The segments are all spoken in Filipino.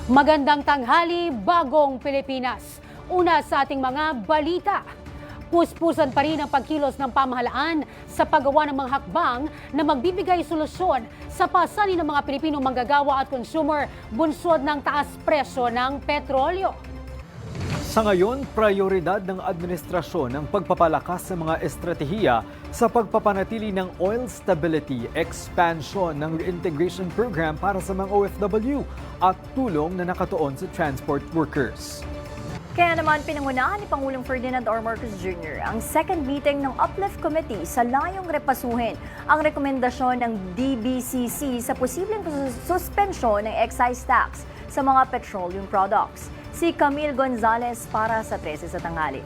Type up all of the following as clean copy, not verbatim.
Magandang tanghali, bagong Pilipinas. Una sa ating mga balita. Puspusan pa rin ang pagkilos ng pamahalaan sa paggawa ng mga hakbang na magbibigay solusyon sa pasanin ng mga Pilipinong manggagawa at consumer bunsod ng taas presyo ng petrolyo. Sa ngayon, prioridad ng administrasyon ang pagpapalakas ng mga estratehiya sa pagpapanatili ng oil stability, expansion ng reintegration program para sa mga OFW at tulong na nakatuon sa transport workers. Kaya naman pinangunahan ni Pangulong Ferdinand R. Marcos Jr. ang second meeting ng Uplift Committee sa layong repasuhin ang rekomendasyon ng DBCC sa posibleng suspensyon ng excise tax sa mga petroleum products. Si Camille Gonzalez para sa 13 sa tanghali.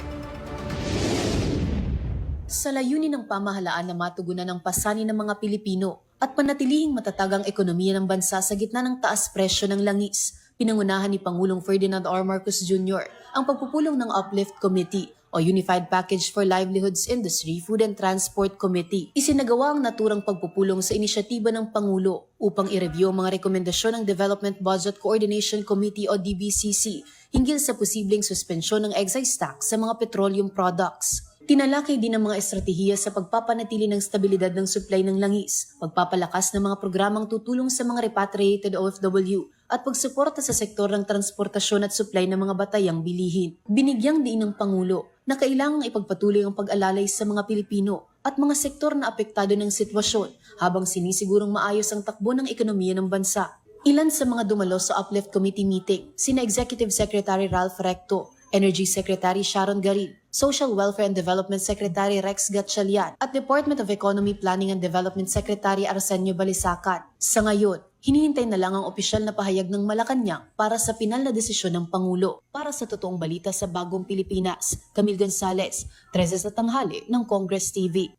Sa layunin ng pamahalaan na matugunan ang pasanin ng mga Pilipino at panatilihing matatag ang ekonomiya ng bansa sa gitna ng taas presyo ng langis, pinangunahan ni Pangulong Ferdinand R. Marcos Jr. ang pagpupulong ng Uplift Committee o Unified Package for Livelihoods Industry, Food and Transport Committee. Isinagawa ang naturang pagpupulong sa inisyatiba ng Pangulo upang i-review ang mga rekomendasyon ng Development Budget Coordination Committee o DBCC hinggil sa posibleng suspensyon ng excise tax sa mga petroleum products. Tinalakay din ang mga estratehiya sa pagpapanatili ng stabilidad ng supply ng langis, pagpapalakas ng mga programang tutulong sa mga repatriated OFW, at pagsuporta sa sektor ng transportasyon at supply ng mga batayang bilihin. Binigyang diin ng Pangulo na kailangang ipagpatuloy ang pag-alalay sa mga Pilipino at mga sektor na apektado ng sitwasyon habang sinisigurong maayos ang takbo ng ekonomiya ng bansa. Ilan sa mga dumalo sa Uplift Committee meeting, sina Executive Secretary Ralph Recto, Energy Secretary Sharon Garin, Social Welfare and Development Secretary Rex Gatchalian at Department of Economy Planning and Development Secretary Arsenio Balisacan. Sa ngayon, hinihintay na lang ang opisyal na pahayag ng Malacanang para sa pinal na desisyon ng Pangulo. Para sa totoong balita sa Bagong Pilipinas, Camille Gonzalez, 13 sa tanghali ng Congress TV.